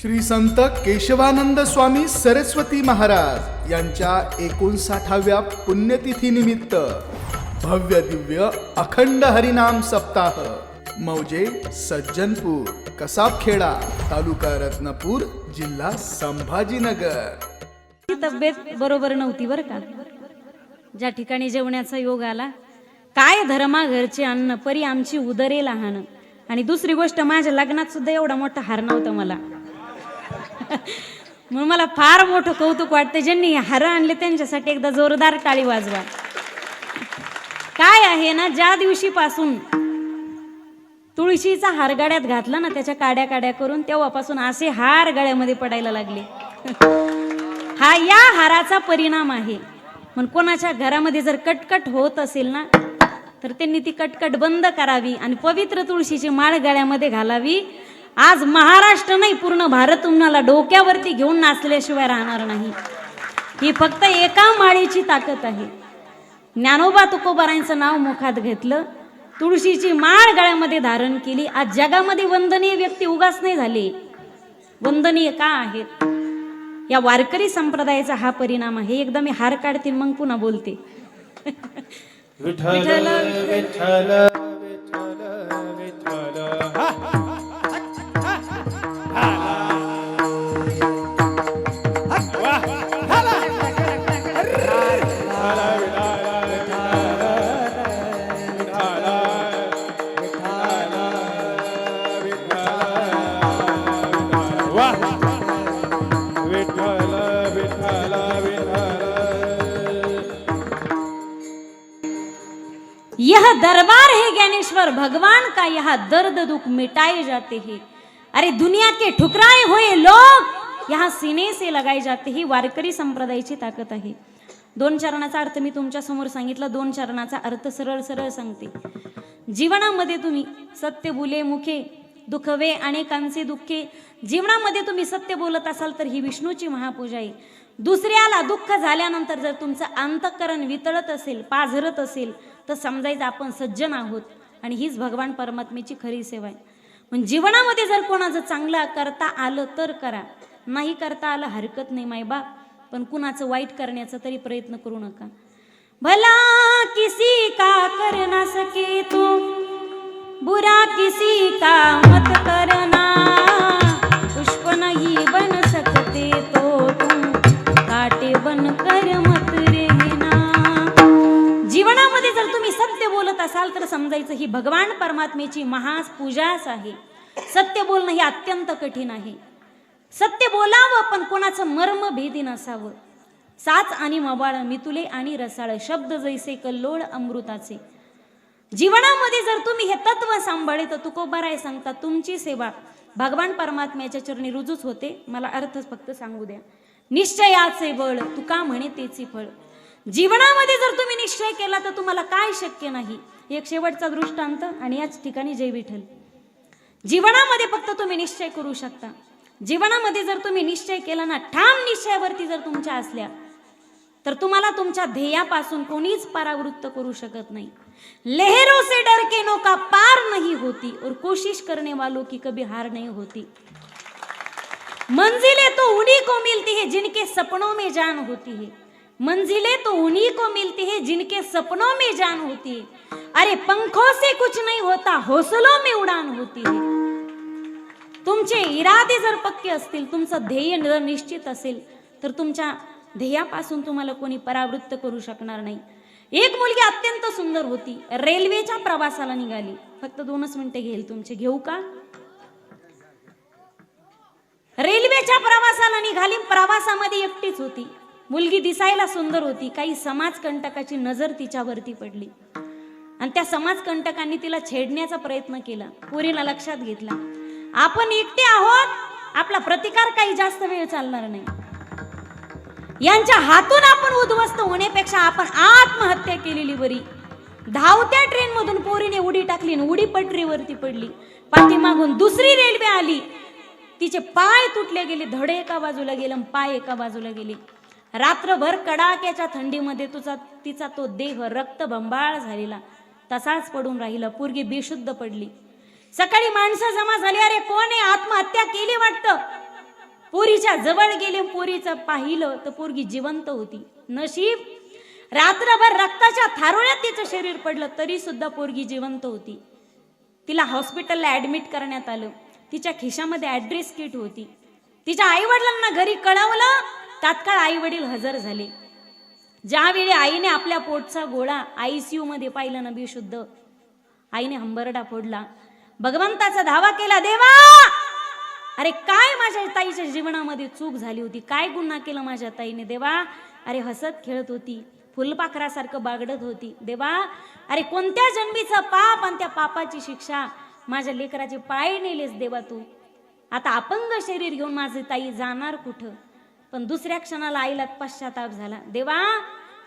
श्री संत केशवानंद स्वामी सरस्वती महाराज यांच्या 59व्या पुण्यतिथी निमित्त भव्य दिव्य अखंड हरिनाम सप्ताह मौजे सज्जनपूर कसाबखेडा तालुका रत्नापूर जिल्हा संभाजीनगर। तब्येत बरोबर नव्हती बरं का, ज्या ठिकाणी जेवण्याचा योग आला, काय धर्मा घरचे अन्न परी आमची उदरे लहान। आणि दुसरी गोष्ट, माझ्या लग्नात सुद्धा एवढा मोठा हार नव्हता मला म्हणून मला फार मोठं कौतुक वाटतं, ज्यांनी हार आणले त्यांच्यासाठी एकदा जोरदार टाळी वाजवा। काय आहे ना, ज्या दिवशीपासून तुळशीचा हार गळ्यात घातला ना, त्याच्या काड्या काड्या करून, तेव्हापासून असे हार गळ्यामध्ये पडायला लागले हा या हाराचा परिणाम आहे। पण कोणाच्या घरामध्ये जर कटकट होत असेल ना, तर त्यांनी ती कटकट बंद करावी आणि पवित्र तुळशीची माळ गळ्यामध्ये घालावी। आज महाराष्ट्र नाही, पूर्ण भारत तुम्हाला डोक्यावरती घेऊन नाचल्याशिवाय राहणार नाही। ही फक्त एका माळेची ताकद आहे। ज्ञानोबा तुकोबारायांचं नाव मुखात घेतलं, तुळशीची माळ गळ्यामध्ये धारण केली। आज जगामध्ये वंदनीय व्यक्ती उगाच नाही झाले, वंदनीय का आहेत? या वारकरी संप्रदायाचा हा परिणाम आहे। एकदा मी हार काढते, मग पुन्हा बोलते। विठ्ठल विठ्ठल विठ्ठल विठ्ठल यह दरबार है ज्ञानेश्वर भगवान का, यहाँ दर्द दुख मिटाए जाते हैं। अरे दुनिया के ठुकराए हुए लोग यहाँ सीने से लगाए जाते हैं। वारकरी संप्रदायाची ताकद आहे। 2 चरणाचा अर्थ मी तुमच्या समोर सांगितला, 2 चरणाचा अर्थ सरळ सरळ सांगते। जीवनामध्ये तुम्ही सत्य बोले मुखे दुखवे अनेकांचे दुःखे, जीवनामध्ये तुम्ही सत्य बोलत असाल तर ही विष्णूची महापूजा आहे। दुसऱ्याला दुःख झाल्यानंतर जर तुमचं अंतःकरण वितळत असेल, पाझरत असेल, तर समजायचं आपण सज्जन आहोत आणि हीच भगवान परमात्म्याची खरी सेवा आहे। पण जीवनामध्ये जर कोणाचं चांगलं करता आलं तर करा, नाही करता आलं हरकत नाही मायबाप, पण कुणाचं वाईट करण्याचा तरी प्रयत्न करू नका। भला किसी का कर ना सके तो बुरा किसी का मत करना, पुष्प नहीं बन सकते तो तुम काटे बन कर मत रहना। जीवनामध्ये जर तुम्ही सत्य बोलत असाल तर समजायचं ही भगवान परमात्म्याची महापूजाच आहे। सत्य बोलणं हे अत्यंत कठीण आहे। सत्य बोलावं पण कोणाचं मर्म भेदी नसावं। साच आणि मवाळ मितुले आणि रसाळ, शब्द जैसे कल्लोळ अमृताचे। जीवनामध्ये जर तुम्ही हे तत्व सांभाळले तर तुकोबाराय सांगतात तुमची सेवा भगवान परमात्म्याच्या चरणी रुजूच होते। मला अर्थच फक्त सांगू द्या। निश्चयाचे बळ तुका म्हणे तेची फळ। जीवनामध्ये जर तुम्ही निश्चय केला तर तुम्हाला काय शक्य नाही। एक शेवटचा दृष्टांत आणि याच ठिकाणी जय विठ्ठल। जीवनामध्ये फक्त तुम्ही निश्चय करू शकता। जीवनामध्ये जर तुम्ही निश्चय केला ना, ठाम निश्चयावरती जर तुमच्या असल्या, तर तुम्हाला तुमच्या ध्येयापासून कोणीच परावृत्त करू शकत नाही। लहरों से डर के नौका पार नहीं होती और कोशिश करने वालों की कभी हार नहीं होती। मंजिलें तो उन्हीं को मिलती है जिनके सपनों में जान होती है। मंजिलें तो उन्हीं को मिलती है जिनके सपनों में जान होती है। अरे पंखों से कुछ नहीं होता, हौसलों में उड़ान होती है। तुमचे इरादे जर पक्के असतील, तुमचं ध्येय जर निश्चित असेल, तर तुमच्या ध्येयापासून तुम्हाला कोणी परावृत्त करू शकणार नाही। एक मुलगी अत्यंत सुंदर होती, रेल्वेच्या प्रवासाला निघाली। फक्त 2च मिनिटे घेईल तुमचे, घेऊ का? रेल्वेच्या प्रवासाला निघाली, प्रवासामध्ये एकटीच होती। मुलगी दिसायला सुंदर होती, काही समाजकंटकाची नजर तिच्यावरती पडली आणि त्या समाजकंटकांनी तिला छेडण्याचा प्रयत्न केला। पोरीला लक्षात घेतला, आपण एकटे आहोत, आपला प्रतिकार काही जास्त वेळ चालणार नाही। यांच्या हातून आपण उद्ध्वस्त होण्यापेक्षा आपण आत्महत्या केलेली बरी। धावत्या ट्रेन मधून पोरीने उडी टाकली आणि उडी पटरीवरती पडली। पाठीमागून दुसरी रेल्वे आली, तिचे पाय तुटले गेले, धडे एका बाजूला गेले, पाय एका बाजूला गेले। रात्रभर कडाक्याच्या थंडीमध्ये तिचा तो देह रक्तबंबाळ झालेला तसाच पडून राहिला। पोरगी बेशुद्ध पडली। सकाळी माणसं जमा झाली, अरे कोण आहे, आत्महत्या केली वाटतं। पोरीच्या जवळ गेले, पोरीचं पाहिलं तर पोरगी जिवंत होती. नशीब रात्रभर रक्ताच्या थारोळ्यात तिचं शरीर पडलं तरी सुद्धा पोरगी जिवंत होती. तिला हॉस्पिटलला ऍडमिट करण्यात आलं. तिच्या खिशामध्ये ऍड्रेस किट होती. तिच्या आई वडिलांना घरी कळवलं. तात्काळ आई वडील हजर झाले. ज्यावेळी आईने आपल्या पोटचा गोळा ICU मध्ये पाहिलं ना बेशुद्ध, आईने हंबरडा फोडला, भगवंताचा धावा केला, देवा अरे काय माझ्या ताईच्या जीवनामध्ये चूक झाली होती, काय गुन्हा केला माझ्या ताईने देवा. अरे हसत खेळत होती, फुलपाखरासारखं बागडत होती. देवा अरे कोणत्या जन्मीचं पाप आणि त्या पापाची शिक्षा, माझ्या लेकराचे पाय नेलेस देवा तू. आता अपंग शरीर घेऊन माझी ताई जाणार कुठं. पण दुसऱ्या क्षणाला आईला पश्चाताप झाला. देवा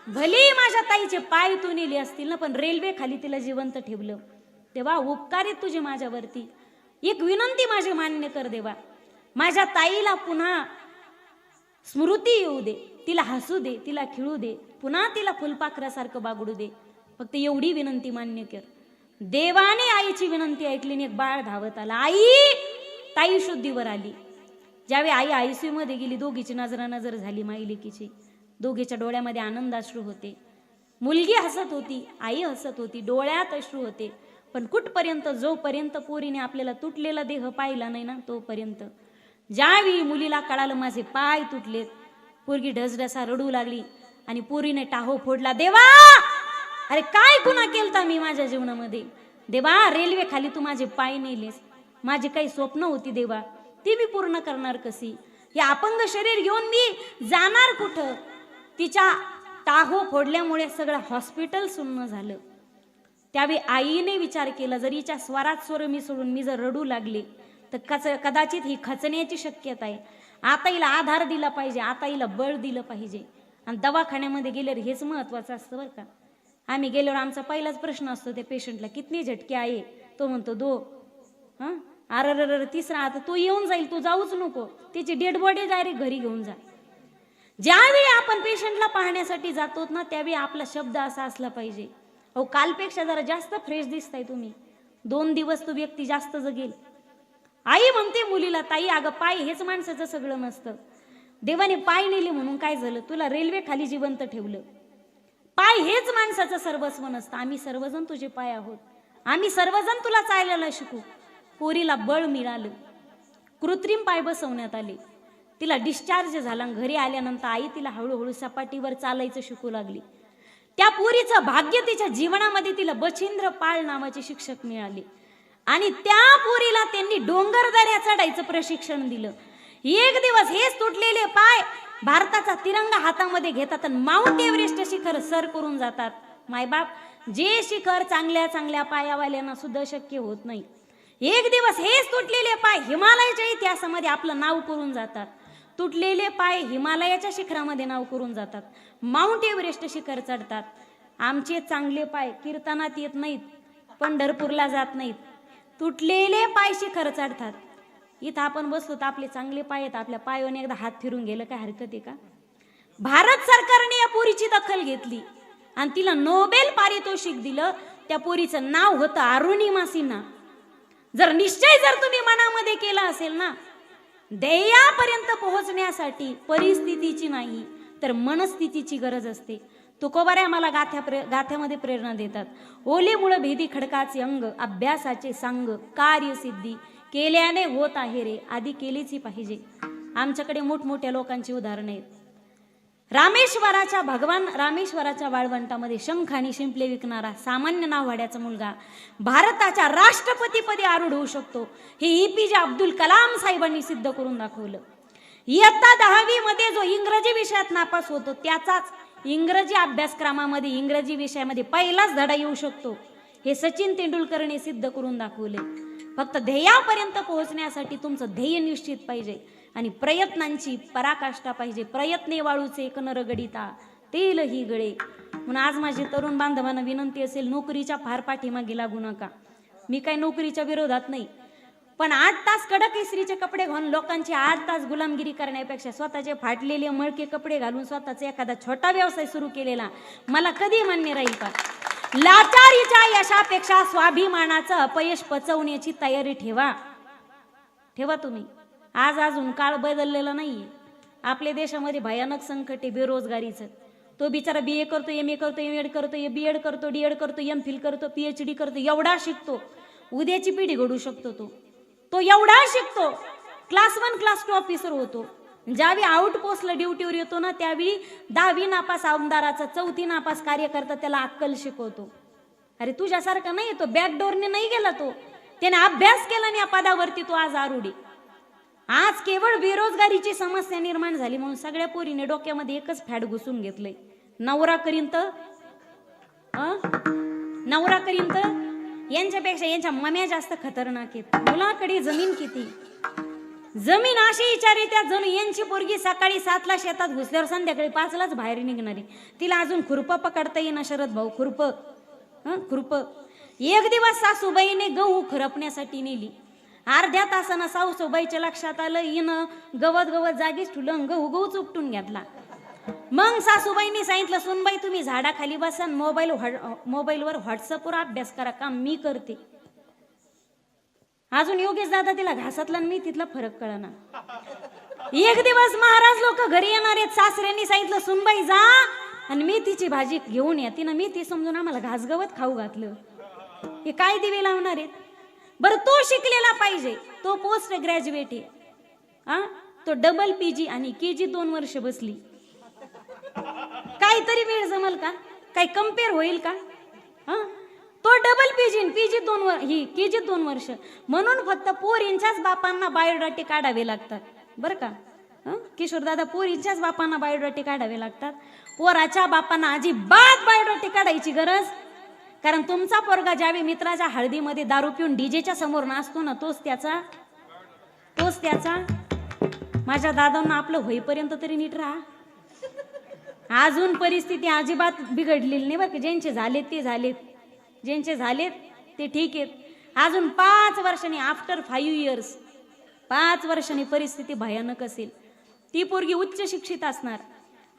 भले माझ्या ताईचे पाय तू नेले असतील ना, पण रेल्वे खाली तिला जिवंत ठेवलं. देवा उपकार आहे तुझे माझ्यावरती. एक विनंती माझी मान्य कर देवा, माझ्या ताईला पुन्हा स्मृती येऊ दे, तिला हसू दे, तिला खिळू दे, पुन्हा तिला फुलपाखरासारखं बागडू दे. फक्त एवढी विनंती मान्य कर. देवाने आईची विनंती ऐकली आणि एक बाळ धावत आला. आई, ताई शुद्धीवर आली. ज्यावेळी आई ICU मध्ये गेली, दोघीची नजरानजर झाली माई लेकीची. दोघीच्या डोळ्यामध्ये आनंदाश्रू होते. मुलगी हसत होती, आई हसत होती, डोळ्यात अश्रू होते. पण कुठपर्यंत, जोपर्यंत पोरीने आपल्याला तुटलेला देह पाहिला नाही ना तोपर्यंत. ज्यावेळी मुलीला कळालं माझे पाय तुटलेत, पोरगी ढसढसा रडू लागली आणि पोरीने टाहो फोडला. देवा अरे काय गुन्हा केलता मी माझ्या जीवनामध्ये. देवा रेल्वे खाली तू माझे पाय नेलेस, माझी काही स्वप्न होती देवा, ती मी पूर्ण करणार कशी. हे अपंग शरीर घेऊन मी जाणार कुठं. तिच्या टाहो फोडल्यामुळे सगळं हॉस्पिटल सुन्न झालं. त्यावेळी आईने विचार केला, जर हिच्या स्वरात स्वर मी सोडून मी जर रडू लागले तर कदाचित ही खचण्याची शक्यता आहे. आता हिला आधार दिला पाहिजे, आता हिला बळ दिलं पाहिजे. आणि दवाखान्यामध्ये गेल्यावर हेच महत्वाचं असतं बरं का. आम्ही गेल्यावर आमचा पहिलाच प्रश्न असतो त्या पेशंटला, कितनी झटके आहे. तो म्हणतो 2. अरे तिसरा. आता तो येऊन जाईल, तू जाऊच नको, त्याची डेड बॉडी डायरेक्ट घरी घेऊन जा. ज्यावेळी आपण पेशंटला पाहण्यासाठी जातो ना, त्यावेळी आपला शब्द असा असला पाहिजे, अहो कालपेक्षा जरा जास्त फ्रेश दिसताय तुम्ही, 2 दिवस तो व्यक्ती जास्त जगेल. आई म्हणते मुलीला, ताई अगं पाय हेच माणसाचं सगळं नसतं. देवाने पाय नेले म्हणून काय झालं, तुला रेल्वे खाली जिवंत ठेवलं. पाय हेच माणसाचं सर्वस्व नसतं. आम्ही सर्वजण तुझे पाय आहोत, आम्ही सर्वजण तुला चालायला शिकू. पोरीला बळ मिळालं, कृत्रिम पाय बसवण्यात आले. तिला डिस्चार्ज झाला. घरी आल्यानंतर आई तिला हळूहळू सपाटीवर चालायचं शिकू लागली. त्या पोरीचं भाग्य, तिच्या जीवनामध्ये तिला बछिंद्र पाळ नावाचे शिक्षक मिळाले आणि त्या पोरीला त्यांनी डोंगरदऱ्या चढायचं प्रशिक्षण दिलं. एक दिवस हेच तुटलेले पाय भारताचा तिरंगा हातामध्ये घेतात आणि माउंट एव्हरेस्ट शिखर सर करून जातात. मायबाप, जे शिखर चांगल्या चांगल्या पायावाल्यांना सुद्धा शक्य होत नाही. एक दिवस हेच तुटलेले पाय हिमालयाच्या इतिहासामध्ये आपलं नाव करून जातात. तुटलेले पाय हिमालयाच्या शिखरामध्ये नाव करून जातात, माउंट एव्हरेस्ट शिखर चढतात. आमचे चांगले पाय कीर्तनात येत नाहीत, पंढरपूरला जात नाहीत, तुटलेले पाय शिखर चढतात. इथं आपण बसलो तर आपले चांगले पाय आहेत, आपल्या पायाने एकदा हात फिरून गेलं काय हरकत आहे का. भारत सरकारने या पोरीची दखल घेतली आणि तिला नोबेल पारितोषिक दिलं. त्या पोरीचं नाव होतं अरुणिमा सिन्हा. जर निश्चय जर तुम्ही मनामध्ये केला असेल ना, ध्येयापर्यंत पोहोचण्यासाठी परिस्थितीची नाही तर मनस्थितीची गरज असते. तुकोबारे आम्हाला गाथ्यामध्ये प्रेरणा देतात. ओले मुळे भेदी खडकाचे अंग, अभ्यासाचे सांग, कार्यसिद्धी केल्याने होत आहे रे, आधी केलीच पाहिजे. आमच्याकडे मोठमोठ्या लोकांची उदाहरणं आहेत. रामेश्वराच्या वाळवंटामध्ये शंख आणि शिंपले विकणारा सामान्य नाववाड्याचा मुलगा भारताच्या राष्ट्रपतीपदी आरूढ होऊ शकतो, हे APJ अब्दुल कलाम साहेबांनी सिद्ध करून दाखवलं. इयत्ता 10वी मध्ये जो इंग्रजी विषयात नापास होतो, त्याचाच इंग्रजी अभ्यासक्रमामध्ये इंग्रजी विषयामध्ये पहिलाच धडा येऊ शकतो, हे सचिन तेंडुलकरने सिद्ध करून दाखवले. फक्त ध्येयापर्यंत पोहोचण्यासाठी तुमचं ध्येय निश्चित पाहिजे आणि प्रयत्नांची पराकाष्ठा पाहिजे. प्रयत्ने वाळूचे कनर गडिता तेल ही गळे. म्हणून आज माझी तरुण बांधवांना विनंती असेल, नोकरीच्या फार पाठीमागे लागू नका. मी काही नोकरीच्या विरोधात नाही, पण 8 तास कडक इस्त्रीचे कपडे घालून लोकांची 8 तास गुलामगिरी करण्यापेक्षा स्वतःचे फाटलेले मळके कपडे घालून स्वतःचा एखादा छोटा व्यवसाय सुरू केलेला मला कधी मान्य राहील का. लाचारीच्या यशापेक्षा स्वाभिमानाचं अपयश पचवण्याची तयारी ठेवा तुम्ही. आज अजून काळ बदललेला नाहीये. आपल्या देशामध्ये भयानक संकट आहे बेरोजगारीचं. तो बिचारा BA करतो, MA करतो, MEd करतो, BEd करतो, DEd करतो, MPhil करतो, PhD करतो, एवढा शिकतो. उद्याची पिढी घडू शकतो तो एवढा शिकतो, क्लास 1 क्लास 2 ऑफिसर होतो. ज्यावेळी आउटपोस्टला ड्युटीवर येतो ना त्यावेळी 10वी नापास आमदाराचा 4थी नापास कार्यकर्ता त्याला अक्कल शिकवतो. अरे तुझ्यासारखा नाही, तो बॅकडोरने नाही गेला, तो त्याने अभ्यास केला आणि या पदावरती तो आज आरुडी. आज केवळ बेरोजगारीची समस्या निर्माण झाली म्हणून सगळ्या पोरीने डोक्यामध्ये एकच फॅड घुसून घेतलंय, नवरा करीन तर यांच्यापेक्षा यांच्या मम्या जास्त खतरनाक आहेत. मुलाकडे जमीन किती, जमीन अशी विचार त्या जणू यांची पोरगी सकाळी 7ला शेतात घुसल्यावर संध्याकाळी 5लाच बाहेर निघणारी. तिला अजून खुरप पकडता येईना शरद भाऊ, खुरप. एक दिवस सासूबाईने गहू खुरपण्यासाठी नेली. अर्ध्या तासानं सासूबाईच्या लक्षात आलं हिनं गवत जागीच ठुलं, गहू उपटून घेतला. मग सासूबाईंनी सांगितलं, सुनबाई तुम्ही झाडाखाली बसा, मोबाईलवर व्हॉट्सअपवर अभ्यास करा, काम मी करते. अजून योगेश दादा तिला घासातला मी तिथला फरक कळना. एक दिवस महाराज लोक घरी येणार आहेत, सासऱ्यांनी सांगितलं सुनबाई जा आणि मेथीची भाजी घेऊन या. तिनं मेथी समजून आम्हाला घासगवत खाऊ घातलं. हे काय दिवे लावणार आहेत बरं? तो शिकलेला पाहिजे, तो पोस्ट ग्रॅज्युएट आहे, तो डबल PG आणि KG 2 वर्ष बसली. काहीतरी वेळ जमल का? काही कम्पेअर होईल का? तो डबल PG 2 वर्ष. म्हणून फक्त पोरींच्याच बापांना बायोडाटे काढावे लागतात बरं का किशोरदादा, पोरींच्याच बापांना बायोडाटे काढावे लागतात. पोराच्या बापांना अजिबात बायोडाटे काढायची गरज. कारण तुमचा पोरगा ज्यावेळी मित्राच्या हळदीमध्ये दारू पिऊन डीजेच्या समोर नाचतो ना, तोच त्याचा. माझ्या दादांना आपलं होईपर्यंत तरी नीट राहा. अजून परिस्थिती अजिबात बिघडलेली नाही बरं का. ज्यांचे झालेत ते ठीक आहेत. अजून 5 वर्षांनी, आफ्टर 5 इयर्स, 5 वर्षांनी परिस्थिती भयानक असेल. ती पोरगी उच्च शिक्षित असणार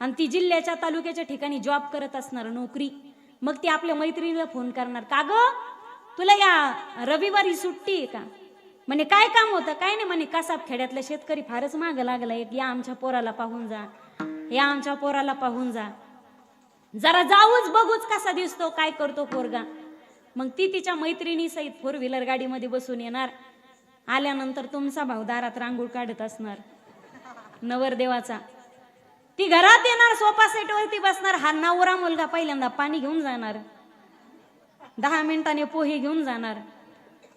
आणि ती जिल्ह्याच्या तालुक्याच्या ठिकाणी जॉब करत असणार, नोकरी. मग ती आपल्या मैत्रिणीला फोन करणार, का ग तुला या रविवारी सुट्टी आहे का? म्हणे काय काम होतं? काय नाही म्हणे, कासाब खेड्यातला शेतकरी फारच मागं लागला, एक या आमच्या पोराला पाहून जा, जरा जाऊच बघूच कसा दिसतो, काय करतो पोरगा. मग ती तिच्या मैत्रिणी सहित 4 व्हीलर गाडीमध्ये बसून येणार. आल्यानंतर तुमचा भाऊ दारात रांगोळ काढत असणार नवरदेवाचा. ती घरात येणार, सोफा सेट वरती बसणार. हा नवरा मुलगा पहिल्यांदा पाणी घेऊन जाणार, 10 मिनिटांनी पोहे घेऊन जाणार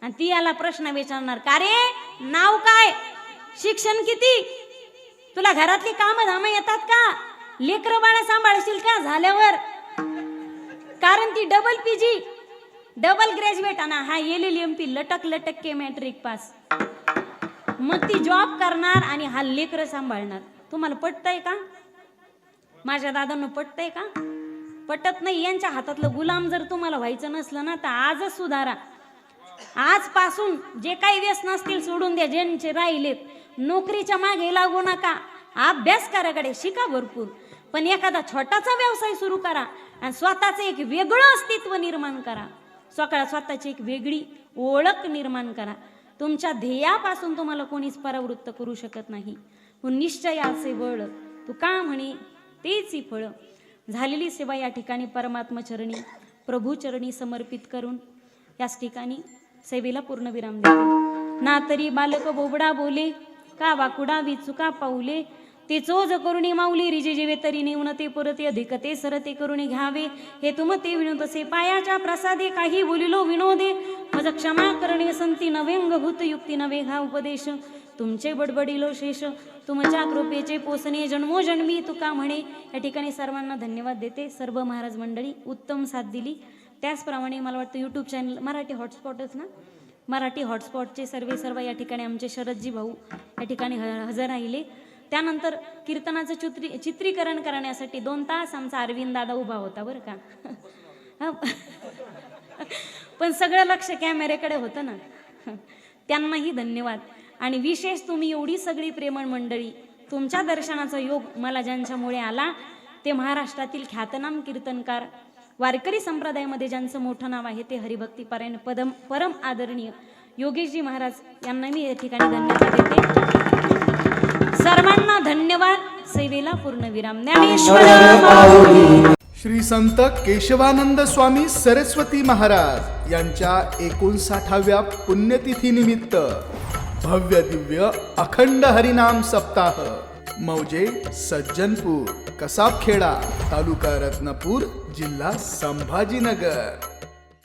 आणि ती याला प्रश्न विचारणार, का रे नाव काय, शिक्षण किती, तुला घरातली कामं धामं येतात का, लेकरं बाळा सांभाळशील का झाल्यावर? कारण ती डबल PG डबल ग्रॅज्युएट आणि हा LLMP लटक के मॅट्रिक पास. मग ती जॉब करणार आणि हा लेकरं सांभाळणार. तुम्हाला पटतंय का? माझ्या दादांना पटतंय का? पटत नाही. यांच्या हातातलं गुलाम जर तुम्हाला व्हायचं नसलं ना तर आजच सुधारा. आजपासून जे काही व्यसन असतील सोडून द्या. ज्यांचे राहिलेत नोकरीच्या मागे लागू नका, अभ्यास कराकडे शिका भरपूर, पण एखादा छोटासा व्यवसाय सुरू करा आणि स्वतःचं एक वेगळं अस्तित्व निर्माण करा. स्वतःची एक वेगळी ओळख निर्माण करा. तुमच्या ध्येयापासून तुम्हाला कोणीच परावृत्त करू शकत नाही. निश्चयाचे बळ तू का म्हणे तेच फळ. झालेली सेवा या ठिकाणी परमात्मा चरणी, प्रभू चरणी समर्पित करून याच ठिकाणी सेवेला पूर्ण विराम देतो. ना तरी बालक बोबडा बोले, का वाकुडा विचुका पाऊले, ते चोज करुणी माऊली रिजे जेवे तरी नेऊन ते परते अधिक ते सरते करुणी घ्यावे. हे तुम ते विनोद से पायाच्या प्रसादे, काही बोलिलो विनोदे, मज क्षमा करणे संती नवेंग भूत युक्ती नवे घा उपदेश, तुमचे बडबडिलो शेष तुमच्या कृपेचे पोसणे जन्मोजन्मी तुका म्हणे. या ठिकाणी सर्वांना धन्यवाद देते. सर्व महाराज मंडळी उत्तम साथ दिली. त्याचप्रमाणे मला वाटतं यूट्यूब चॅनल मराठी हॉटस्पॉटच ना, मराठी हॉटस्पॉटचे सर्व या ठिकाणी आमचे शरदजी भाऊ या ठिकाणी हजर राहिले. त्यानंतर कीर्तनाचं चित्रीकरण करण्यासाठी 2 तास आमचा अरविंद दादा उभा होता बरं का. पण सगळं लक्ष कॅमेऱ्याकडे होतं ना. त्यांनाही धन्यवाद. आणि विशेष तुम्ही एवढी सगळी प्रेमळ मंडळी, तुमच्या दर्शनाचा योग मला ज्यांच्यामुळे आला ते महाराष्ट्रातील ख्यातनाम कीर्तनकार, वारकरी संप्रदायामध्ये ज्यांचं मोठं नाव आहे ते हरिभक्ती पारायण परम आदरणीय योगेशजी महाराज यांना मी या ठिकाणी धन्यवाद देते. कथेला पूर्णविराम. ज्ञानेश्वर माऊली. श्री संत केशवानंद स्वामी सरस्वती महाराज यांच्या 59व्या पुण्यतिथीनिमित्त भव्य दिव्य अखंड हरिनाम सप्ताह मौजे सज्जनपूर, कसाबखेडा, तालुका रत्नापूर, जिल्हा संभाजीनगर.